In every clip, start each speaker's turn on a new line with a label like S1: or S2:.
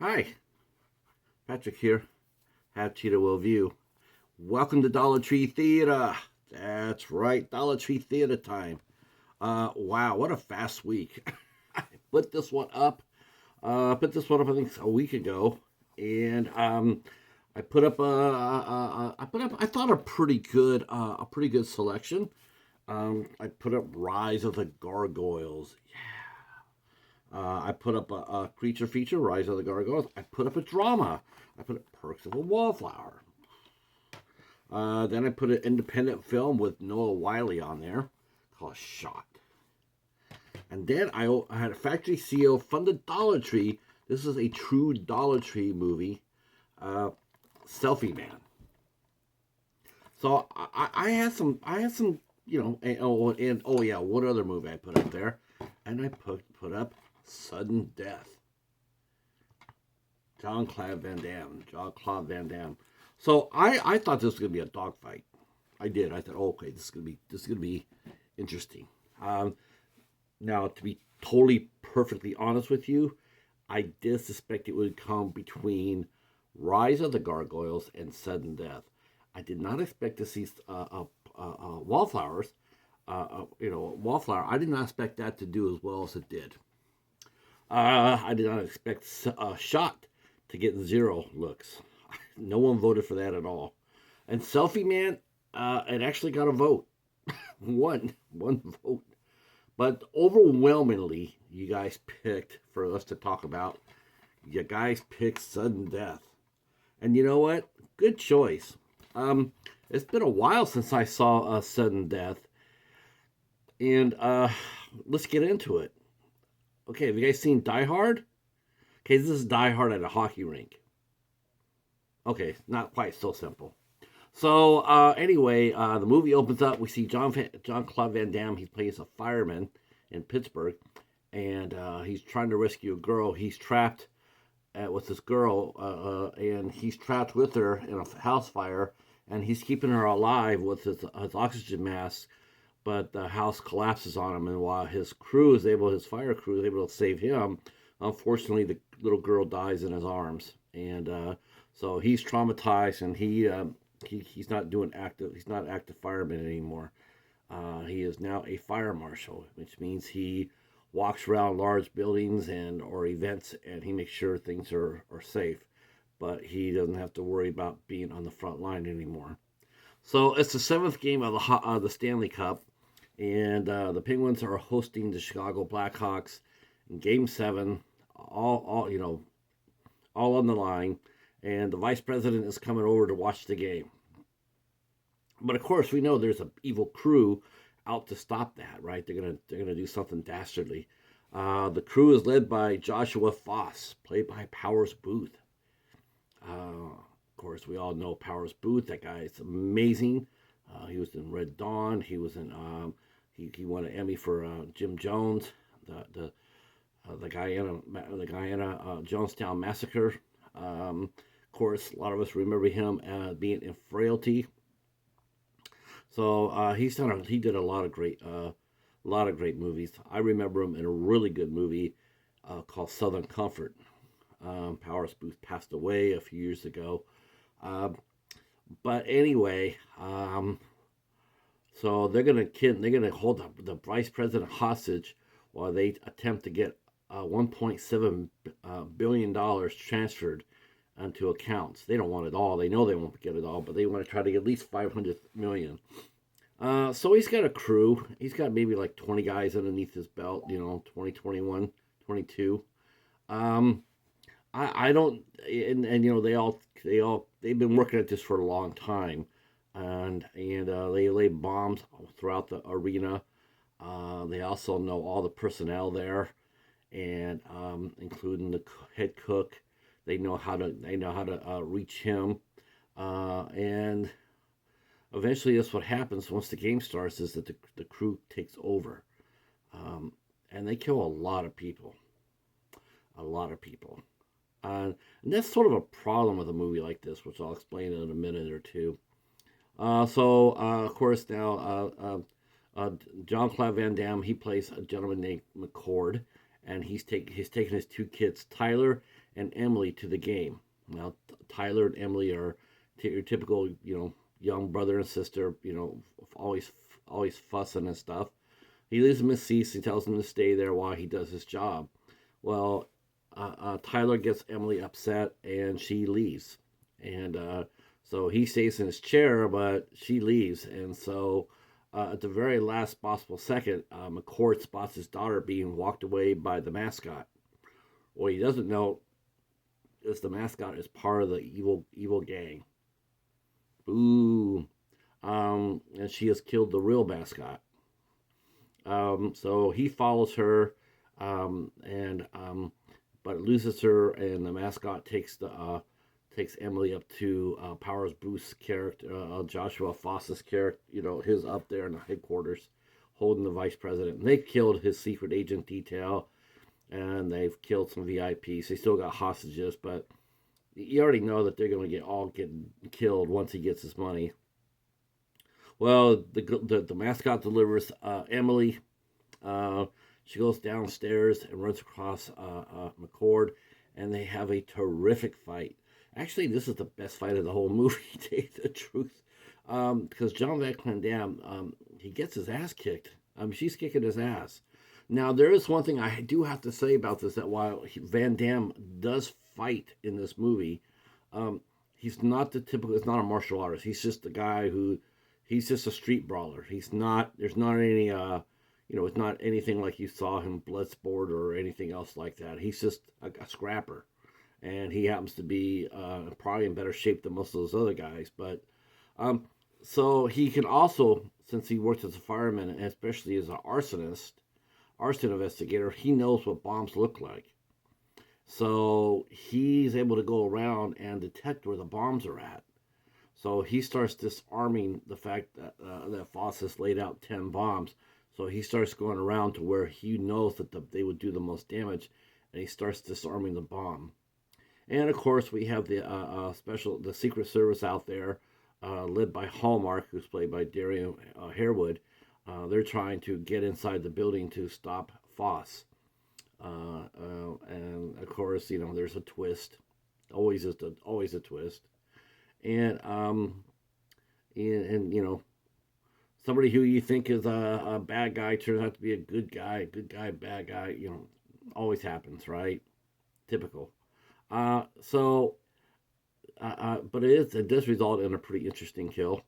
S1: Hi, Patrick here. Have Cheetah will view. Welcome to Dollar Tree Theater. That's right, Dollar Tree Theater time. Wow, what a fast week. I put this one up. I think a week ago, and I put up I thought a pretty good selection. I put up Rise of the Gargoyles. I put up a creature feature, Rise of the Gargoyles. I put up a drama. I put up Perks of a Wallflower. Then I put an independent film with Noah Wiley on there called Shot. And then I had a factory seal from the Dollar Tree. This is a true Dollar Tree movie, uh, Selfie Man. So I had some, oh yeah, what other movie I put up there? And I put up Sudden Death. Jean-Claude Van Damme. So I thought this was gonna be a dogfight. I did. I thought, oh, okay, this is gonna be interesting. Um, Now, to be totally perfectly honest with you, I did suspect it would come between Rise of the Gargoyles and Sudden Death. I did not expect to see Wallflowers. Wallflower. I did not expect that to do as well as it did. I did not expect Shot to get zero looks. No one voted for that at all. And Selfie Man, it actually got a vote. One vote. But overwhelmingly, you guys picked for us to talk about. You guys picked Sudden Death, and you know what? Good choice. Um, it's been a while since I saw Sudden Death, and let's get into it. Okay, have you guys seen Die Hard? Okay, this is Die Hard at a hockey rink. Okay, not quite so simple. So anyway, the movie opens up. We see John Claude Van Damme. He plays a fireman in Pittsburgh, and he's trying to rescue a girl. He's trapped with this girl, and he's trapped with her in a house fire, and he's keeping her alive with his oxygen mask. But the house collapses on him, and while his fire crew is able to save him, unfortunately, the little girl dies in his arms, and so he's traumatized, and he's not doing active. He's not active fireman anymore. He is now a fire marshal, which means he walks around large buildings and or events, and he makes sure things are safe. But he doesn't have to worry about being on the front line anymore. So it's the seventh game of the Stanley Cup, and the Penguins are hosting the Chicago Blackhawks in Game Seven. All on the line, and the vice president is coming over to watch the game. But of course, we know there's an evil crew out to stop that, right? They're gonna do something dastardly. The crew is led by Joshua Foss, played by Powers Boothe. Of course, we all know Powers Boothe. That guy is amazing. He was in Red Dawn. He was in. He won an Emmy for Jim Jones, the Guyana Jonestown massacre. Of course, a lot of us remember him being in Frailty. So he did a lot of great movies. I remember him in a really good movie called Southern Comfort. Powers Booth passed away a few years ago. Um, but anyway, so they're gonna hold the vice president hostage while they attempt to get 1.7 billion dollars transferred onto accounts. They don't want it all. They know they won't get it all, but they want to try to get at least 500 million. So he's got a crew. He's got maybe like 20 guys underneath his belt. 20, 21, 22. Um, I don't, and they've been working at this for a long time, and they lay bombs throughout the arena. They also know all the personnel there, and including the head cook. They know how to reach him, and eventually that's what happens once the game starts is that the crew takes over, um, and they kill a lot of people. And that's sort of a problem with a movie like this, which I'll explain in a minute or two. Of course, now uh, John Claude Van Damme he plays a gentleman named McCord, and he's taking his two kids, Tyler and Emily to the game. Now, Tyler and Emily are your typical, young brother and sister, always fussing and stuff. He leaves them in seats. He tells them to stay there while he does his job. Well, Tyler gets Emily upset and she leaves. And so he stays in his chair, but she leaves. And so at the very last possible second, McCord spots his daughter being walked away by the mascot. What he doesn't know is the mascot is part of the evil gang. Ooh. And she has killed the real mascot. So he follows her, but loses her, and the mascot takes Emily up to Powers Booth's character, Joshua Foss's character. His up there in the headquarters, holding the vice president. And they've killed his secret agent detail, and they've killed some VIPs. They still got hostages, but you already know that they're going to get killed once he gets his money. Well, the mascot delivers Emily. She goes downstairs and runs across McCord, and they have a terrific fight. Actually, this is the best fight of the whole movie, to tell you the truth. Because Jean-Claude Damme, he gets his ass kicked. She's kicking his ass. Now, there is one thing I do have to say about this, that while Van Damme does fight in this movie, he's not it's not a martial artist. He's just a guy he's just a street brawler. There's not any, it's not anything like you saw him Bloodsport or anything else like that. He's just a scrapper. And he happens to be probably in better shape than most of those other guys. But so he can also, since he works as a fireman, and especially as an arson investigator, he knows what bombs look like. So he's able to go around and detect where the bombs are at. So he starts disarming the fact that Foss has laid out 10 bombs. So he starts going around to where he knows that they would do the most damage, and he starts disarming the bomb. And of course, we have the Secret Service out there, led by Hallmark, who's played by Darian Harewood. They're trying to get inside the building to stop Foss. And of course, there's a twist. Always a twist. And somebody who you think is a bad guy turns out to be a good guy, bad guy. Always happens, right? Typical. But it does result in a pretty interesting kill.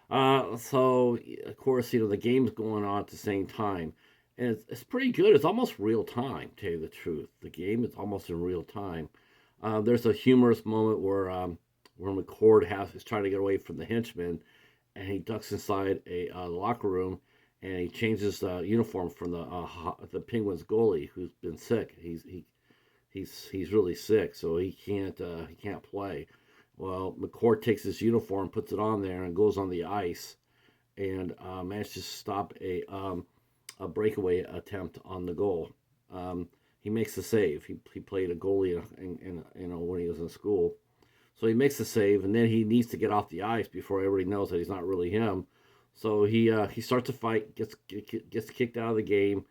S1: So of course, the game's going on at the same time, and it's pretty good. It's almost real time, to tell you the truth. The game is almost in real time. There's a humorous moment where McCord is trying to get away from the henchmen, and he ducks inside a locker room, and he changes uniform from the Penguins goalie, who's been sick. He's really sick, so he can't play. Well, McCord takes his uniform, puts it on there, and goes on the ice, and manages to stop a breakaway attempt on the goal. He makes the save. He played a goalie when he was in school, so he makes the save, and then he needs to get off the ice before everybody knows that he's not really him. So he starts to fight, gets kicked out of the game,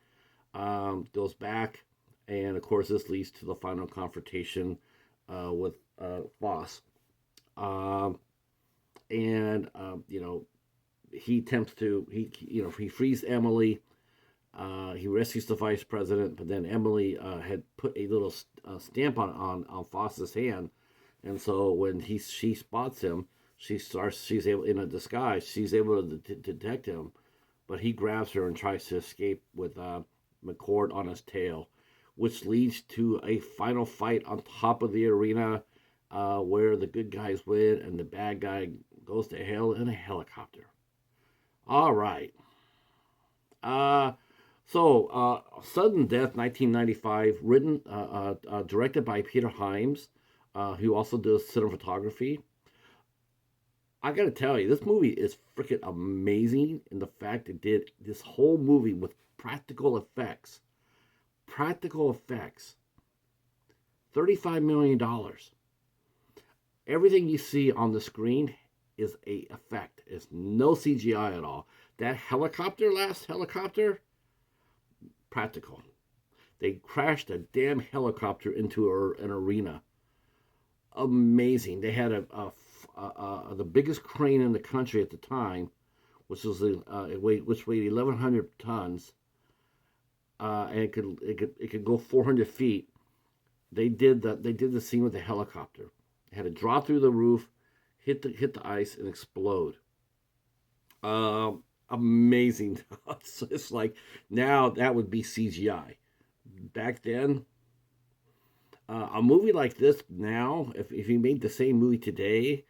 S1: goes back. And of course, this leads to the final confrontation with Foss. He attempts to he frees Emily. He rescues the vice president, but then Emily had put a little stamp on Foss's hand, and so when she spots him, she's able, in a disguise, she's able to detect him, but he grabs her and tries to escape with McCord on his tail, which leads to a final fight on top of the arena, where the good guys win and the bad guy goes to hell in a helicopter. All right. Sudden Death, 1995, written, directed by Peter Hyams, who also does cinematography. I gotta tell you, this movie is freaking amazing in the fact it did this whole movie with practical effects. $35 million. Everything you see on the screen is a effect. It's no CGI at all. That last helicopter, practical. They crashed a damn helicopter into an arena. Amazing. They had the biggest crane in the country at the time, which weighed 1,100 tons, and it could go 400 feet. They did the scene with the helicopter. It had to drop through the roof, hit the ice, and explode. Amazing. It's like now that would be CGI. Back then, a movie like this now, if you made the same movie today,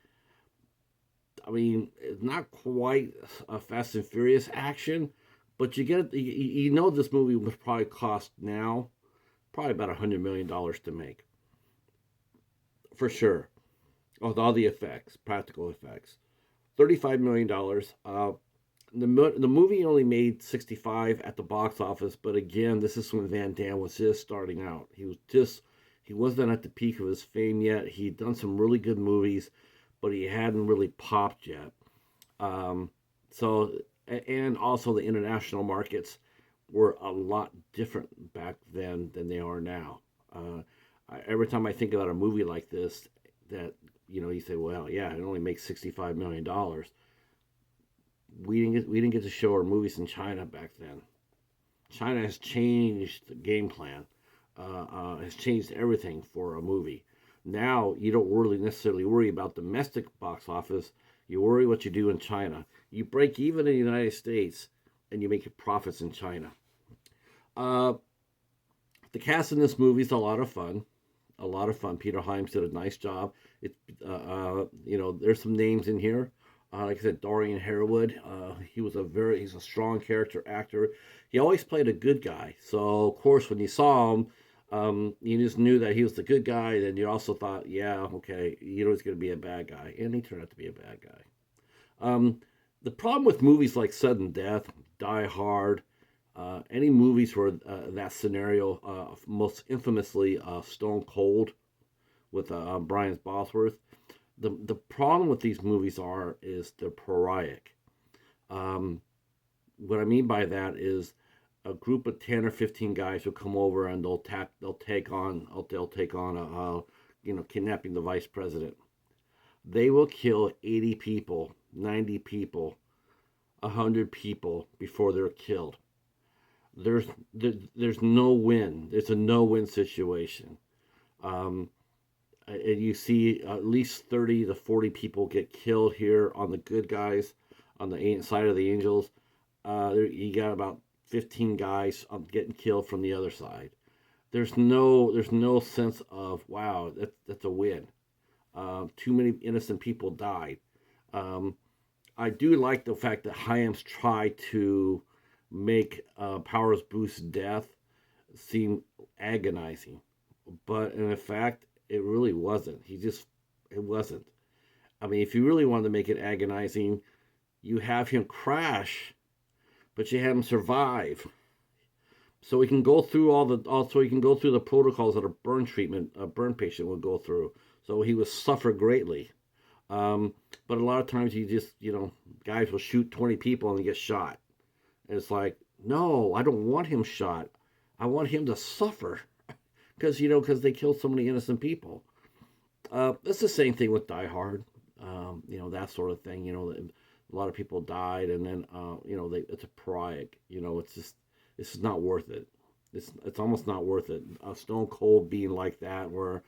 S1: I mean, it's not quite a Fast and Furious action, but you know this movie would probably cost now probably about $100 million to make, for sure, with all the effects, practical effects. $35 million. The movie only made 65 at the box office, but again, this is when Van Damme was just starting out. He wasn't at the peak of his fame yet. He'd done some really good movies, but he hadn't really popped yet. Um, so, and also the international markets were a lot different back then than they are now. Every time I think about a movie like this, that you say, well, yeah, it only makes $65 million. We didn't get to show our movies in China back then. China has changed the game plan, has changed everything for a movie. Now you don't really necessarily worry about domestic box office. You worry what you do in China. You break even in the United States, and you make your profits in China. Uh, the cast in this movie is a lot of fun. A lot of fun. Peter Hyams did a nice job. There's some names in here. Like I said, Dorian Harewood. He's a strong character actor. He always played a good guy. So of course, when you saw him, you just knew that he was the good guy. Then you also thought, yeah, okay, he's going to be a bad guy, and he turned out to be a bad guy. The problem with movies like Sudden Death, Die Hard, any movies where that scenario, most infamously Stone Cold with Brian Bosworth, the problem with these movies is they're parodic. Um, what I mean by that is a group of 10 or 15 guys will come over and they'll take on kidnapping the vice president. They will kill 80 people, 90 people, 100 people before they're killed. There's no win. It's a no-win situation. Um, and you see at least 30 to 40 people get killed here on the good guys, on the side of the angels. You got about 15 guys getting killed from the other side. There's no sense of, wow, that's a win. Too many innocent people died. Um, I do like the fact that Hyams tried to make Powers Booth's death seem agonizing, but in fact, it really wasn't. It wasn't. I mean, if you really wanted to make it agonizing, you have him crash, but you have him survive. So he can go through also he can go through the protocols that a burn patient would go through. So he would suffer greatly. But a lot of times guys will shoot 20 people and they get shot. And it's like, no, I don't want him shot. I want him to suffer because they killed so many innocent people. It's the same thing with Die Hard. That sort of thing. A lot of people died, and then it's a parodic. It's not worth it. It's almost not worth it. Stone Cold being like that, where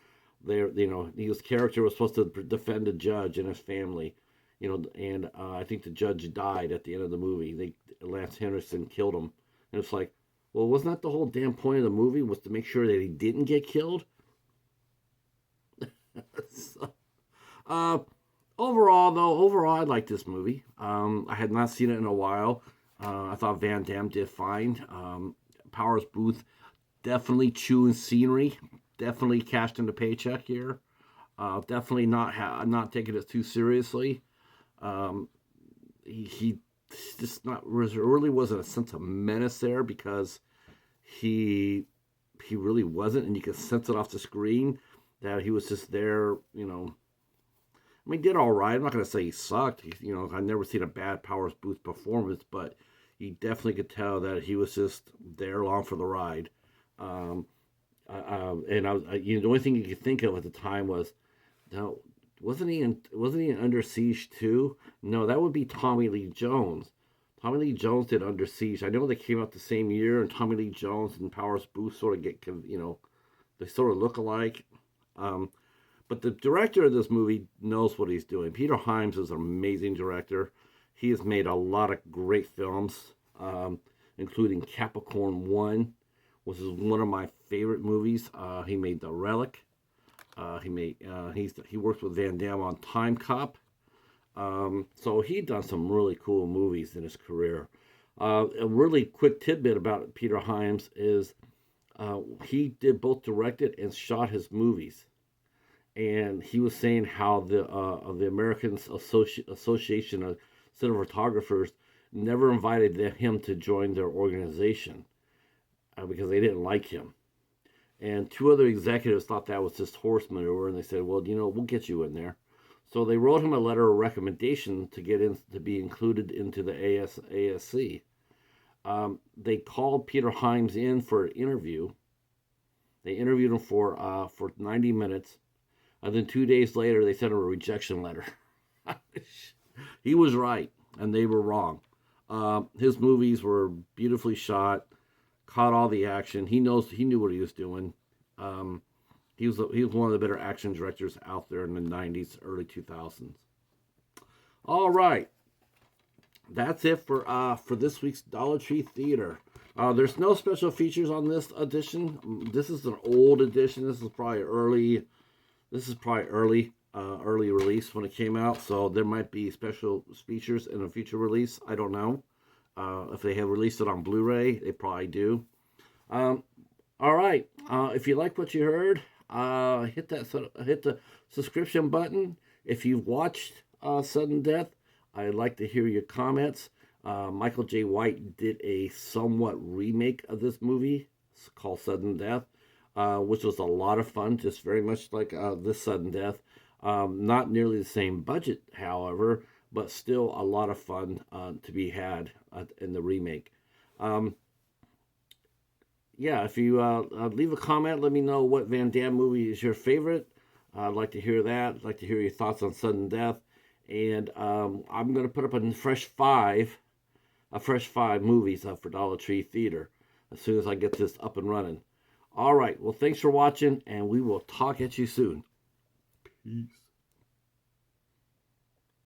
S1: his character was supposed to defend a judge and his family, and I think the judge died at the end of the movie. Lance Henriksen killed him, and it's like, well, wasn't that the whole damn point of the movie, was to make sure that he didn't get killed? So, uh, overall, I like this movie. I had not seen it in a while. I thought Van Damme did fine. Powers Booth definitely chewing scenery. Definitely cashed in the paycheck here. Definitely not taking it too seriously. Um, he just not really wasn't a sense of menace there, because he really wasn't, and you could sense it off the screen that he was just there. I mean, he did all right. I'm not going to say he sucked. I've never seen a bad Powers Booth performance, but you definitely could tell that he was just there along for the ride. And the only thing you could think of at the time was, no, wasn't he in Under Siege too? No, that would be Tommy Lee Jones. Tommy Lee Jones did Under Siege. I know they came out the same year, and Tommy Lee Jones and Powers Booth sort of they sort of look alike. Um, but the director of this movie knows what he's doing. Peter Hyams is an amazing director. He has made a lot of great films, including Capricorn One, which is one of my favorite movies. He made The Relic. He worked with Van Damme on Time Cop. So he done some really cool movies in his career. A really quick tidbit about Peter Hyams is he did both directed and shot his movies. And he was saying how the American Association of Cinematographers never invited him to join their organization because they didn't like him. And two other executives thought that was just horse maneuver, and they said, "Well, we'll get you in there." So they wrote him a letter of recommendation to get in to be included into the ASC. They called Peter Hyams in for an interview. They interviewed him for 90 minutes, and then 2 days later they sent him a rejection letter. He was right, and they were wrong. His movies were beautifully shot, caught all the action. He knew what he was doing. He was one of the better action directors out there in the 90s, early 2000s. All right, that's it for this week's Dollar Tree Theater. There's no special features on this edition. This is an old edition. This is probably early. Early release when it came out. So there might be special features in a future release. I don't know. If they have released it on Blu-ray, they probably do. All right. If you like what you heard, hit the subscription button. If you've watched Sudden Death, I'd like to hear your comments. Michael J. White did a somewhat remake of this movie. It's called Sudden Death, which was a lot of fun, just very much like this Sudden Death. Not nearly the same budget, however, but still a lot of fun to be had in the remake. If you leave a comment, let me know what Van Damme movie is your favorite. I'd like to hear that. I'd like to hear your thoughts on Sudden Death. And I'm going to put up a fresh five movies for Dollar Tree Theater as soon as I get this up and running. All right. Well, thanks for watching, and we will talk at you soon. Peace.